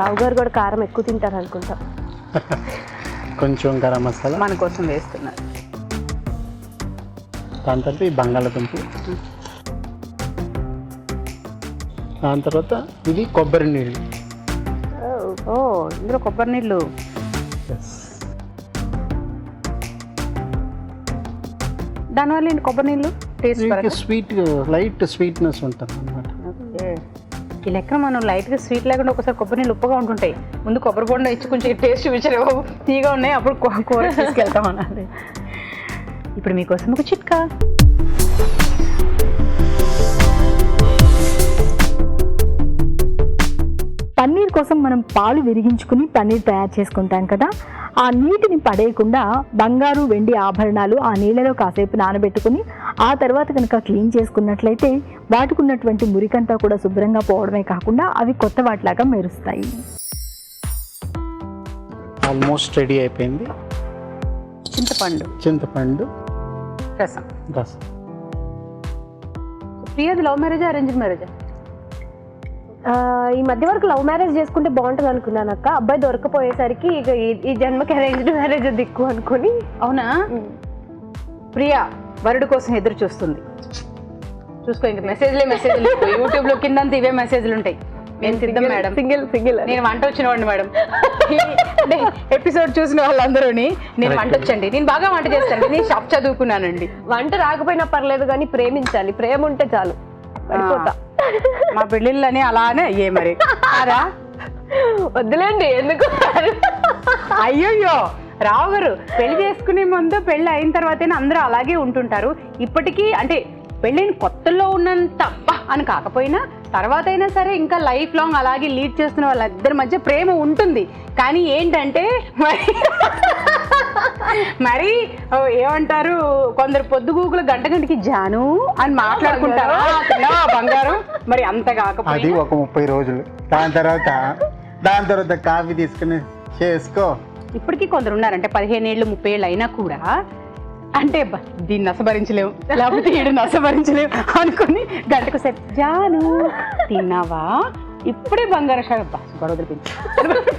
రావు గారు కూడా కారం ఎక్కువ తింటారు అనుకుంటా. కొంచెం గరం మసాలా మన కోసం వేస్తున్నారు. దాని తర్వాత ఈ బంగాళదుంప, దాని తర్వాత ఇది కొబ్బరి నీళ్ళు. ఓ ఇందులో కొబ్బరి నీళ్ళు. దానివల్ల ఏంటి కొబ్బరి నీళ్ళు టేస్ట్ స్వీట్, లైట్ స్వీట్నెస్ ఉంటుంది అనమాట. ఈ లెక్క మనం లైట్గా స్వీట్ లేకుండా ఒకసారి కొబ్బరి నీళ్ళు ఉప్పుగా ఉంటుంటాయి. ముందు కొబ్బరి బొండ ఇచ్చి కొంచెం టేస్ట్ చూపించలేవు, తీగా ఉన్నాయి, అప్పుడు కూర తీసుకెళ్తాం అన్నది. ఇప్పుడు మీకోసం ఒక చిట్కా. పన్నీర్ కోసం మనం పాలు విరిగించుకుని పన్నీర్ తయారు చేసుకుంటాం కదా, ఆ నీటిని పడేయకుండా బంగారు వెండి ఆభరణాలు ఆ నీళ్ళలో కాసేపు నానబెట్టుకుని ఆ తర్వాత కనుక క్లీన్ చేసుకున్నట్లయితే వాటికి ఉన్నటువంటి మురికంతా కూడా శుభ్రంగా పోవడమే కాకుండా అవి కొత్త వాటిలాగా మెరుస్తాయి. ఆల్మోస్ట్ రెడీ అయిపోయింది. చింతపండు రసం. రసం. ప్రియది లవ్ మ్యారేజా అరేంజ్డ్ మ్యారేజా? ఈ మధ్య వరకు లవ్ మ్యారేజ్ చేసుకుంటే బాగుంటుంది అనుకున్నాను అక్క. అబ్బాయి దొరకపోయేసరికి ఇక ఈ జన్మకి అరేంజ్డ్ మ్యారేజ్ దిక్కు అనుకుని. అవునా? ప్రియా వరుడు కోసం ఎదురు చూస్తుంది. చూసుకో, ఇంక మెసేజ్లే యూట్యూబ్ లో కింద ఇవే మెసేజ్లు ఉంటాయి. నేను సిద్ధం మేడం, సింగిల్ నేను వంట వచ్చిన వాడిని మేడం. అంటే ఎపిసోడ్ చూసిన వాళ్ళందరూని నేను వంట వచ్చండి, నేను బాగా వంట చేస్తాను, నేను షాప్ చదువుకున్నానండి. వంట రాకపోయినా పర్లేదు కానీ ప్రేమించాలి, ప్రేమ ఉంటే చాలు, పడిపోతా. మా పెళ్ళిళ్ళని అలానే అయ్యే మరి. అరా వద్దులేండి, ఎందుకు? అయ్యోయ్యో రావు గారు, పెళ్లి చేసుకునే ముందు పెళ్లి అయిన తర్వాతైనా అందరూ అలాగే ఉంటుంటారు. ఇప్పటికీ అంటే పెళ్ళైన కొత్తలో ఉన్నంత అని కాకపోయినా తర్వాత అయినా సరే ఇంకా లైఫ్ లాంగ్ అలాగే లీడ్ చేస్తున్న వాళ్ళిద్దరి మధ్య ప్రేమ ఉంటుంది. కానీ ఏంటంటే మరి ఏమంటారు, కొందరు పొద్దుగూకులు గంటకి జాను అని మాట్లాడుకుంటారా బంగారం. మరి అంత కాకపోతే అది ఒక 30 రోజులు, దాని తర్వాత కాఫీ తీసుకుని చేసుకో. ఇప్పటికీ కొందరు ఉన్నారంటే 15 ఏళ్ళు 30 ఏళ్ళు అయినా కూడా అంటే దీన్ని నసభరించలేము, లేకపోతే ఈడు నసభరించలేము అనుకుని గంటకు సెట్ జాను తిన్నావా ఇప్పుడే బంగారం గొడవలు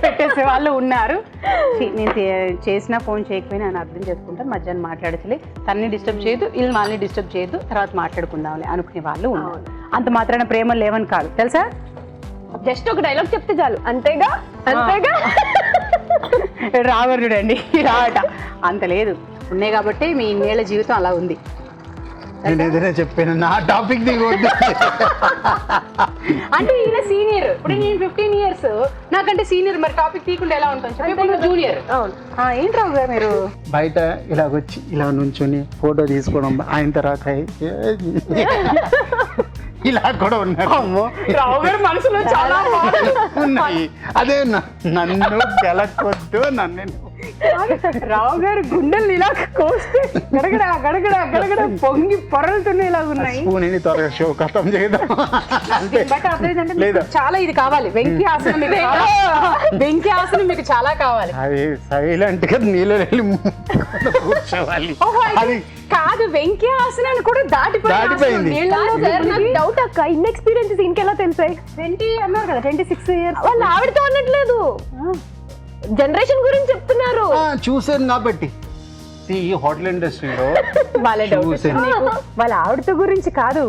పెట్టేసే వాళ్ళు ఉన్నారు. నేను చేసినా ఫోన్ చేయకపోయినా ఆయన అర్థం చేసుకుంటారు, మధ్యాహ్నం మాట్లాడచ్చలే, తనని డిస్టర్బ్ చేయదు, వీళ్ళు వాళ్ళని డిస్టర్బ్ చేయదు, తర్వాత మాట్లాడుకుందాంలే అనుకునే వాళ్ళు ఉన్నారు. అంత మాత్రాన ప్రేమ లేవని కాదు తెలుసా, జస్ట్ ఒక డైలాగ్ చెప్తే చాలు, అంతేగా అంతేగా. రావరుడండి రావట అంత లేదు, ఉన్నాయి కాబట్టి మీ ఇన్నేళ్ల జీవితం అలా ఉంది. నేను ఏదైనా చెప్పాను, నా టాపిక్ దిగొద్దు. అంటే ఈయన సీనియర్, ఇప్పుడు నేను 15 years నాకంటే సీనియర్, మరి టాపిక్ తీయకుండా ఎలా ఉంటాను, జూనియర్. ఏంటి రావు గారు మీరు బయట ఇలాగొచ్చి ఇలా నుంచొని ఫోటో తీసుకోవడం, ఆయన తర్వాత ఇలా కూడా ఉన్నారు. రావు గారు మనసులో చాలా ఉన్నాయి. అదే నన్ను గెలకొద్దు, నన్ను రావు గారు గుండెలు ఇలా కోస్తే గడగడ గడగడ గడగడ పొంగి పొరలుతున్నలాగా ఉన్నాయి. స్పూన్ త్వరగా షో ఖతం చేద్దాం అంటే బట్ అదేంటంటే లేదా చాలా ఇది కావాలి, వెంకీ ఆసనం మీకు వెంకీ ఆసనం మీకు చాలా కావాలి. అది సైలెంట్ గా నీళ్ళు వెళ్ళి కూర్చోవాలి. అది కాదు, వెంకీ ఆసనాన్ని కూడా దాటిపోయింది. డౌట్ అక్క, ఇన్ ఎక్స్పీరియన్సెస్ ఇంకెలా తెలిసాయి? 20 అన్నారు కదా, 26 years. వాళ్ళు ఆవిడతో అనట్లేదు, జనరేషన్ గురించి చెప్తున్నారు. చూసాను కాబట్టి ఈ హోటల్ ఇండస్ట్రీలో వాళ్ళ డౌట్ వాళ్ళ ఆవిడతో గురించి కాదు,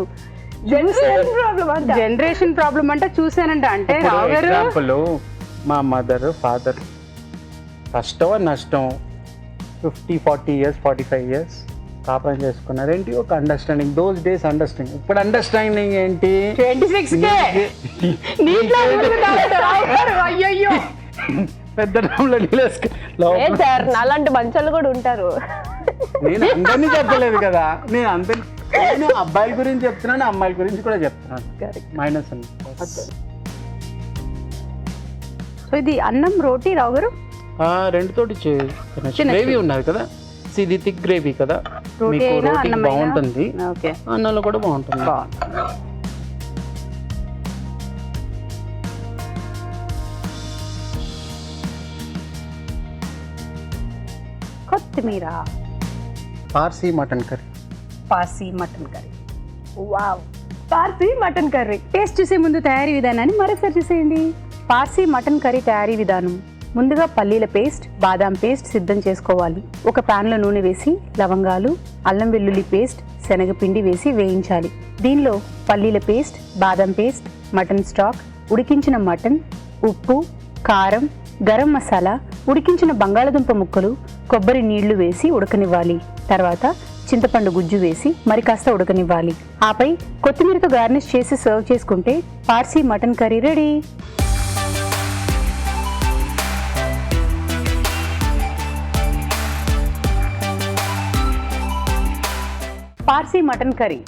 జనరేషన్ ప్రాబ్లం అంటే చూసానంట. అంటే రావు గారు ఎగ్జాంపుల్ మా మదర్ ఫాదర్ కష్టం నష్టం 50-40 years 45 years కాపురం చేసుకున్నారు. ఏంటి ఒక అండర్స్టాండింగ్, దోస్ డేస్ అండర్స్టాండింగ్. ఇప్పుడు అండర్స్టాండింగ్ ఏంటి? 26 అయ్యో పెద్ద డ్రమ్లో సార్ నాలాంటి మంచాలు కూడా ఉంటారు. నేను అందరినీ చెప్పలేదు కదా, నేను అబ్బాయిల గురించి చెప్తున్నాను, అమ్మాయిల గురించి కూడా చెప్తున్నాను. మైనస్ అని. సో ఇది అన్నం రోటీ రావు గారు రెండుతోటి గ్రేవీ ఉన్నది కదా, ఇది థిక్ గ్రేవీ కదా, మీకు రోటీ బాగుంటుంది, అన్నంలో కూడా బాగుంటుంది. కొత్తిమీర. Parsi mutton curry. Parsi mutton curry. Wow, Parsi mutton curry. Taste చూసే ముందు తయారీ విధానాన్ని మరోసారి చూసేయండి. పార్సీ మటన్ కర్రీ తయారీ విధానం. ముందుగా పల్లీల పేస్ట్, బాదాం పేస్ట్ సిద్ధం చేసుకోవాలి. ఒక ప్యాన్లో నూనె వేసి లవంగాలు, అల్లం వెల్లుల్లి పేస్ట్, శనగపిండి వేసి వేయించాలి. దీనిలో పల్లీల పేస్ట్, బాదాం పేస్ట్, మటన్ స్టాక్, ఉడికించిన మటన్, ఉప్పు, కారం, గరం మసాలా, ఉడికించిన బంగాళదుంప ముక్కలు, కొబ్బరి నీళ్లు వేసి ఉడకనివ్వాలి. తర్వాత చింతపండు గుజ్జు వేసి మరి కాస్త ఉడకనివ్వాలి. ఆపై కొత్తిమీరతో గార్నిష్ చేసి సర్వ్ చేసుకుంటే Parsi mutton curry ready. Parsi mutton curry.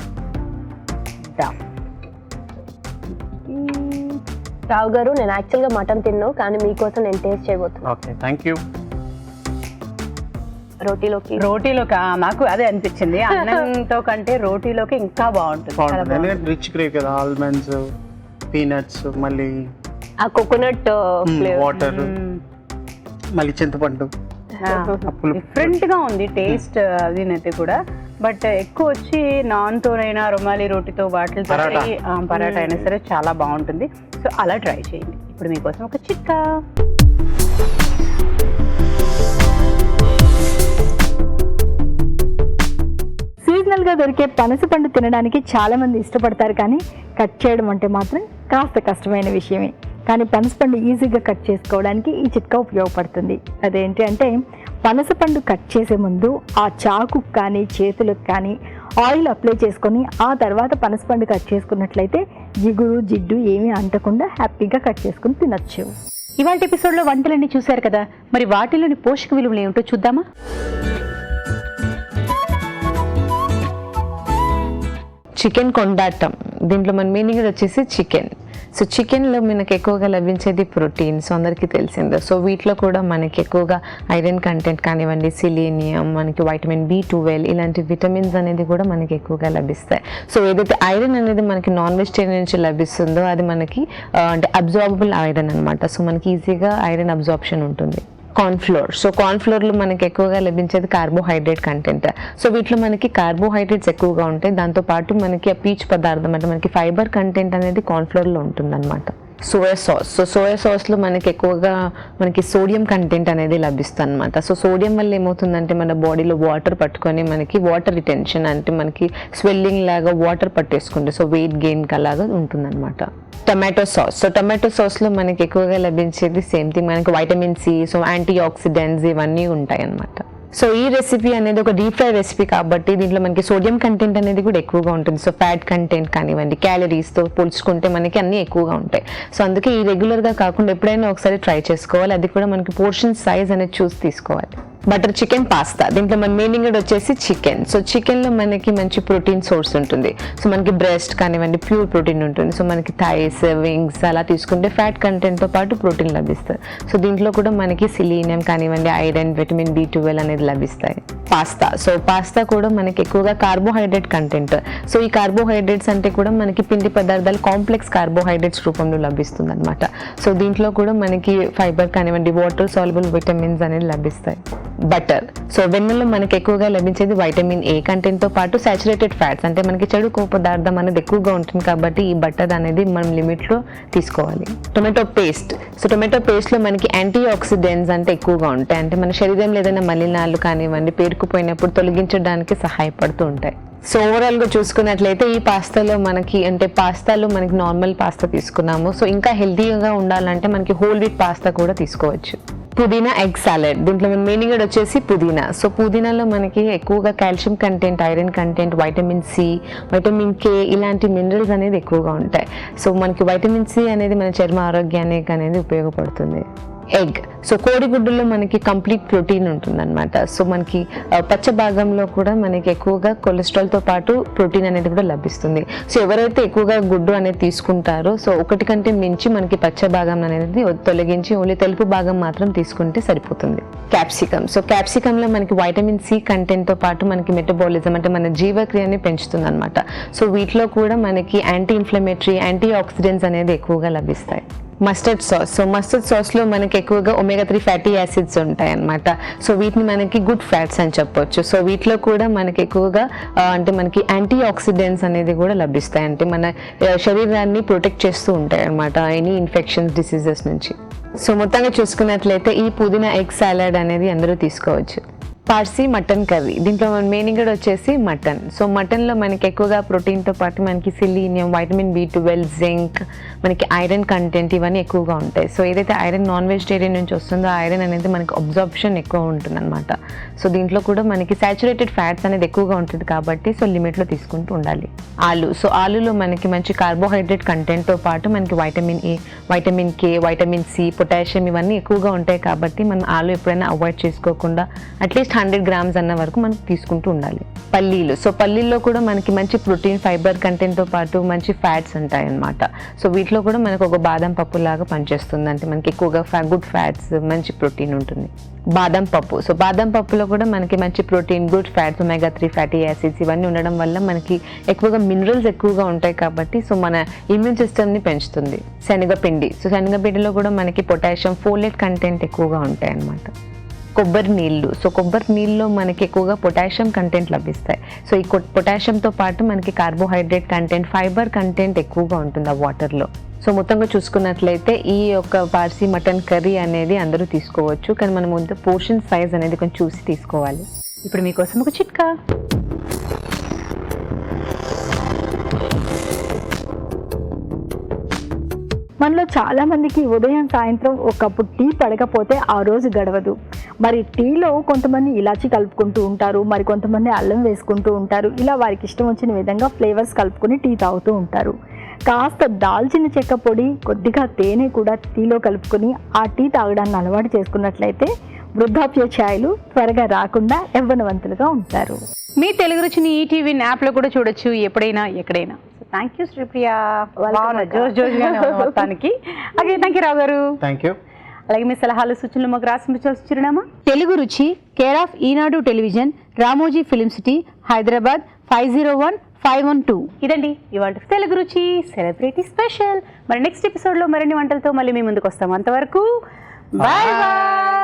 Rao గారు, నేను యాక్చువల్గా మటన్ తిన్నాను, కానీ మీకోసం నేను టేస్ట్ చేయబోతున్నాను. Okay, thank you. రోటీలోకి నాకు అదే అనిపించింది, అన్నంతో కంటే రోటీలోకి ఇంకా బాగుంటుంది. రిచ్ గ్రేవీ కదా, ఆల్మండ్స్, పీనట్స్, మళ్ళీ ఆ కోకోనట్ వాటర్, మళ్ళీ చింతపండు, డిఫరెంట్ గా ఉంది టేస్ట్ అదినైతే కూడా. బట్ ఎక్కువ వచ్చి నాన్ తోనైనా, రుమాలి రోటీతో, వాటితో, పరాటా అయినా సరే చాలా బాగుంటుంది. సో అలా ట్రై చేయండి. ఇప్పుడు మీకోసం ఒక చిట్కా. సీజనల్ గా దొరికే పనస పండు తినడానికి చాలా మంది ఇష్టపడతారు, కానీ కట్ చేయడం అంటే మాత్రం కాస్త కష్టమైన విషయమే. కానీ పనసపండు ఈజీగా కట్ చేసుకోవడానికి ఈ చిట్కా ఉపయోగపడుతుంది. అదేంటి అంటే, పనసపండు కట్ చేసే ముందు ఆ చాకుకు కానీ చేతులకు కానీ ఆయిల్ అప్లై చేసుకొని ఆ తర్వాత పనసపండు కట్ చేసుకున్నట్లయితే జిగురు జిడ్డు ఏమీ అంటకుండా హ్యాపీగా కట్ చేసుకుని తినచ్చు. ఇవాళ ఎపిసోడ్లో వంటలన్నీ చూశారు కదా, మరి వాటిలోని పోషక విలువలు ఏమిటో చూద్దామా? చికెన్ కొండాటం, దీంట్లో మన మీనింగ్ వచ్చేసి చికెన్. సో చికెన్లో మనకి ఎక్కువగా లభించేది ప్రోటీన్, సో అందరికీ తెలిసిందే. సో వీటిలో కూడా మనకి ఎక్కువగా ఐరన్ కంటెంట్ కానివ్వండి, సిలీనియం, మనకి వైటమిన్ B12 ఇలాంటి విటమిన్స్ అనేది కూడా మనకి ఎక్కువగా లభిస్తాయి. సో ఏదైతే ఐరన్ అనేది మనకి నాన్ వెజిటేరియన్ నుంచి లభిస్తుందో అది మనకి అంటే అబ్జార్బబుల్ ఐరన్ అనమాట. సో మనకి ఈజీగా ఐరన్ అబ్జార్ప్షన్ ఉంటుంది. కార్న్ఫ్లోర్, సో కార్న్ఫ్లోర్లో మనకి ఎక్కువగా లభించేది కార్బోహైడ్రేట్ కంటెంట్. సో వీటిలో మనకి కార్బోహైడ్రేట్స్ ఎక్కువగా ఉంటాయి. దాంతోపాటు మనకి ఆ పీచు పదార్థం అంటే మనకి ఫైబర్ కంటెంట్ అనేది కార్న్ఫ్లోర్లో ఉంటుంది అనమాట. సోయా సాస్, సో సోయా సాస్లో మనకి ఎక్కువగా మనకి సోడియం కంటెంట్ అనేది లభిస్తుంది అనమాట. సో సోడియం వల్ల ఏమవుతుందంటే మన బాడీలో వాటర్ పట్టుకొని మనకి వాటర్ రిటెన్షన్ అంటే మనకి స్వెల్లింగ్ లాగా వాటర్ పట్టేసుకుంటే సో వెయిట్ గెయిన్ అలాగా ఉంటుందన్నమాట. టమాటో సాస్, సో టమాటో సాస్లో మనకి ఎక్కువగా లభించేది సేమ్ థింగ్, మనకి vitamin C, so antioxidants ఇవన్నీ ఉంటాయి అన్నమాట. సో ఈ రెసిపీ అనేది ఒక డీప్ ఫ్రై రెసిపీ కాబట్టి దీంట్లో మనకి సోడియం కంటెంట్ అనేది కూడా ఎక్కువగా ఉంటుంది. సో ఫ్యాట్ కంటెంట్ కానివ్వండి, క్యాలరీస్తో పోల్చుకుంటే మనకి అన్నీ ఎక్కువగా ఉంటాయి. సో అందుకే ఈ రెగ్యులర్గా కాకుండా ఎప్పుడైనా ఒకసారి ట్రై చేసుకోవాలి. అది కూడా మనకి పోర్షన్ సైజ్ అనేది చూసి తీసుకోవాలి. Butter chicken pasta. దీంట్లో మన మెయిన్ ఇంగ్రీడియంట్ వచ్చేసి చికెన్. సో చికెన్లో మనకి మంచి ప్రోటీన్ సోర్స్ ఉంటుంది. సో మనకి బ్రెస్ట్ కానివ్వండి ప్యూర్ ప్రోటీన్ ఉంటుంది. సో మనకి థైస్, వింగ్స్ అలా తీసుకుంటే ఫ్యాట్ కంటెంట్తో పాటు ప్రోటీన్ లభిస్తుంది. సో దీంట్లో కూడా మనకి సిలీనియం కానివ్వండి, ఐరన్, విటమిన్ B12 అనేది లభిస్తాయి. పాస్తా. సో పాస్తా కూడా మనకి ఎక్కువగా కార్బోహైడ్రేట్ కంటెంట్. సో ఈ కార్బోహైడ్రేట్స్ అంటే కూడా మనకి పిండి పదార్థాలు కాంప్లెక్స్ కార్బోహైడ్రేట్స్ రూపంలో లభిస్తుంది అనమాట. సో దీంట్లో కూడా మనకి ఫైబర్ కానివ్వండి, వాటర్ సాల్యుబుల్ విటమిన్స్ అనేది లభిస్తాయి. బటర్. సో వెన్నెల్లో మనకి ఎక్కువగా లభించేది వైటమిన్ A కంటెంట్తో పాటు సాచురేటెడ్ ఫ్యాట్స్, అంటే మనకి చెడు కొవ్వు పదార్థం అనేది ఎక్కువగా ఉంటుంది కాబట్టి ఈ బటర్ అనేది మనం లిమిట్లో తీసుకోవాలి. Tomato paste. సో టొమాటో పేస్ట్లో మనకి యాంటీ ఆక్సిడెంట్స్ అంటే ఎక్కువగా ఉంటాయి, అంటే మన శరీరంలో ఏదైనా మలినాలు కానివ్వండి పేరుకుపోయినప్పుడు తొలగించడానికి సహాయపడుతూ ఉంటాయి. సో ఓవరాల్గా చూసుకున్నట్లయితే ఈ పాస్తాలో మనకి నార్మల్ పాస్తా తీసుకున్నాము. సో ఇంకా హెల్తీగా ఉండాలంటే మనకి హోల్ వీట్ పాస్తా కూడా తీసుకోవచ్చు. పుదీనా ఎగ్ సాలెడ్. దీంట్లో మన మెయిన్ ఇంగ్రీడియంట్ వచ్చేసి పుదీనా. సో పుదీనాలో మనకి ఎక్కువగా calcium content, iron content, vitamin C, vitamin K ఇలాంటి మినరల్స్ అనేది ఎక్కువగా ఉంటాయి. సో మనకి వైటమిన్ C అనేది మన చర్మ ఆరోగ్యానికి అనేది ఉపయోగపడుతుంది. ఎగ్. సో కోడిగుడ్డులో మనకి కంప్లీట్ ప్రోటీన్ ఉంటుందన్నమాట. సో మనకి పచ్చ భాగంలో కూడా మనకి ఎక్కువగా కొలెస్ట్రాల్తో పాటు ప్రోటీన్ అనేది కూడా లభిస్తుంది. సో ఎవరైతే ఎక్కువగా గుడ్డు అనేది తీసుకుంటారో సో ఒకటి కంటే మించి మనకి పచ్చ భాగం అనేది తొలగించి ఓన్లీ తెలుపు భాగం మాత్రం తీసుకుంటే సరిపోతుంది. క్యాప్సికమ్. సో క్యాప్సికంలో మనకి వైటమిన్ C కంటెంట్తో పాటు మనకి మెటబాలిజం అంటే మన జీవక్రియని పెంచుతుంది అనమాట. సో వీటిలో కూడా మనకి యాంటీ ఇన్ఫ్లమేటరీ, యాంటీ ఆక్సిడెంట్స్ అనేది ఎక్కువగా లభిస్తాయి. Mustard sauce. సో మస్టర్డ్ సాస్లో మనకి ఎక్కువగా omega-3 ఫ్యాటీ యాసిడ్స్ ఉంటాయి అన్నమాట. సో వీటిని మనకి గుడ్ ఫ్యాట్స్ అని చెప్పొచ్చు. సో వీటిలో కూడా మనకి ఎక్కువగా అంటే మనకి యాంటీ ఆక్సిడెంట్స్ అనేది కూడా లభిస్తాయి, అంటే మన శరీరాన్ని ప్రొటెక్ట్ చేస్తూ ఉంటాయి అన్నమాట ఎనీ ఇన్ఫెక్షన్స్, డిసీజెస్ నుంచి. సో మొత్తంగా చూసుకున్నట్లయితే ఈ పుదీనా ఎగ్ సాలడ్ అనేది అందరూ తీసుకోవచ్చు. Parsi mutton curry. దీంట్లో మన మెయిన్ ఇంగ్రీడియంట్ వచ్చేసి మటన్. సో మటన్లో మనకి ఎక్కువగా ప్రోటీన్తో పాటు మనకి సిలీనియం, వైటమిన్ B12, జింక్, మనకి ఐరన్ కంటెంట్ ఇవన్నీ ఎక్కువగా ఉంటాయి. సో ఏదైతే ఐరన్ నాన్ వెజిటేరియన్ నుంచి వస్తుందో ఐరన్ అనేది మనకి అబ్జార్ప్షన్ ఎక్కువ ఉంటుంది అనమాట. సో దీంట్లో కూడా మనకి సాచురేటెడ్ ఫ్యాట్స్ అనేది ఎక్కువగా ఉంటుంది కాబట్టి సో లిమిట్లో తీసుకుంటూ ఉండాలి. ఆలు. సో ఆలులో మనకి మంచి కార్బోహైడ్రేట్ కంటెంట్తో పాటు మనకి vitamin A, vitamin K, vitamin C, potassium ఇవన్నీ ఎక్కువగా ఉంటాయి కాబట్టి మనం ఆలు ఎప్పుడైనా అవాయిడ్ చేసుకోకుండా అట్లీస్ట్ 100 grams అన్న వరకు మనం తీసుకుంటూ ఉండాలి. పల్లీలు. సో పల్లీల్లో కూడా మనకి మంచి ప్రోటీన్, ఫైబర్ కంటెంట్తో పాటు మంచి ఫ్యాట్స్ ఉంటాయి అన్నమాట. సో వీటిలో కూడా మనకు ఒక బాదం పప్పు లాగా పనిచేస్తుంది, అంటే మనకి ఎక్కువగా గుడ్ ఫ్యాట్స్, మంచి ప్రోటీన్ ఉంటుంది. బాదం పప్పు. సో బాదం పప్పులో కూడా మనకి మంచి protein, good fats, omega-3 fatty acids ఇవన్నీ ఉండడం వల్ల మనకి ఎక్కువగా మినరల్స్ ఎక్కువగా ఉంటాయి కాబట్టి సో మన ఇమ్యూన్ సిస్టమ్ని పెంచుతుంది. శనగపిండి. సో శనగపిండిలో కూడా మనకి పొటాషియం, ఫోలేట్ కంటెంట్ ఎక్కువగా ఉంటాయి అన్నమాట. కొబ్బరి నీళ్ళు. సో కొబ్బరి నీళ్ళలో మనకి ఎక్కువగా పొటాషియం కంటెంట్ లభిస్తాయి. సో ఈ పొటాషియంతో పాటు మనకి కార్బోహైడ్రేట్ కంటెంట్, ఫైబర్ కంటెంట్ ఎక్కువగా ఉంటుంది ఆ వాటర్లో. సో మొత్తంగా చూసుకున్నట్లయితే ఈ యొక్క పార్సీ మటన్ కర్రీ అనేది అందరూ తీసుకోవచ్చు, కానీ మనం ముందు పోర్షన్ సైజ్ అనేది కొంచెం చూసి తీసుకోవాలి. ఇప్పుడు మీకోసం ఒక చిట్కా. మనలో చాలా మందికి ఉదయం సాయంత్రం ఒక కప్పు టీ పడకపోతే ఆ రోజు గడవదు. మరి టీలో కొంతమంది ఇలాచి కలుపుకుంటూ ఉంటారు, మరి కొంతమంది అల్లం వేసుకుంటూ ఉంటారు. ఇలా వారికి ఇష్టం వచ్చిన విధంగా ఫ్లేవర్స్ కలుపుకొని టీ తాగుతూ ఉంటారు. కాస్త దాల్చిన చెక్క పొడి, కొద్దిగా తేనె కూడా టీలో కలుపుకొని ఆ టీ తాగడాన్ని అలవాటు చేసుకున్నట్లయితే వృద్ధాప్య ఛాయలు త్వరగా రాకుండా యవ్వనవంతులుగా ఉంటారు. మీ తెలుగు రుచిని ఈటీవీ యాప్లో కూడా చూడొచ్చు, ఎప్పుడైనా ఎక్కడైనా. Thank you Sripriya. జోష్గానే మొత్తానికి. ఓకే, థ్యాంక్ యూ రావు గారు. Thank you. అలాగే మీ సలహాలు, సూచనలు మాకు రాసించాల్సిన చిరునామా తెలుగు రుచి, care of Eenadu television, Ramoji film city, Hyderabad 501512. ఇదండి ఇవాళ తెలుగు రుచి సెలబ్రిటీ స్పెషల్. మరి నెక్స్ట్ ఎపిసోడ్లో మరిన్ని వంటలతో మళ్ళీ మీ ముందుకు వస్తాం. అంతవరకు బాయ్ బాయ్.